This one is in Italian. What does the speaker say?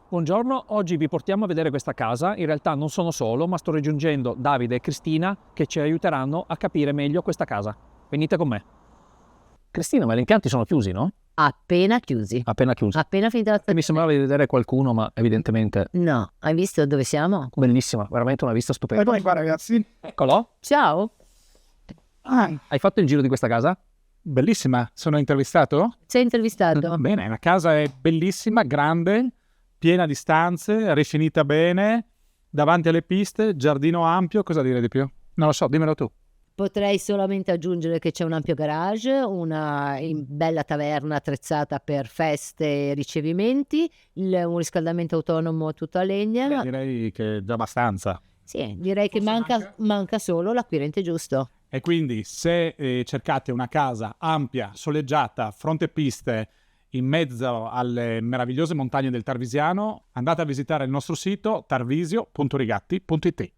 Buongiorno, oggi vi portiamo a vedere questa casa. In realtà non sono solo, ma sto raggiungendo Davide e Cristina che ci aiuteranno a capire meglio questa casa. Venite con me. Cristina, ma gli impianti sono chiusi, no? Appena chiusi. Appena chiusi. Appena finita la Mi sembrava di vedere qualcuno, ma evidentemente No, hai visto dove siamo? bellissima, veramente una vista stupenda. Poi qua ragazzi. Eccolo. Ciao, Hai fatto il giro di questa casa? Bellissima, sono intervistato? sei intervistato? Bene, la casa è bellissima, grande, piena di stanze, rifinita bene, davanti alle piste, giardino ampio, cosa dire di più? Non lo so, dimmelo tu. Potrei solamente aggiungere che c'è un ampio garage, una bella taverna attrezzata per feste e ricevimenti, un riscaldamento autonomo tutto a legna. Beh, direi che è già abbastanza. Sì, direi che Forse manca solo l'acquirente giusto. E quindi se cercate una casa ampia, soleggiata, fronte piste, in mezzo alle meravigliose montagne del Tarvisiano, andate a visitare il nostro sito tarvisio.rigatti.it.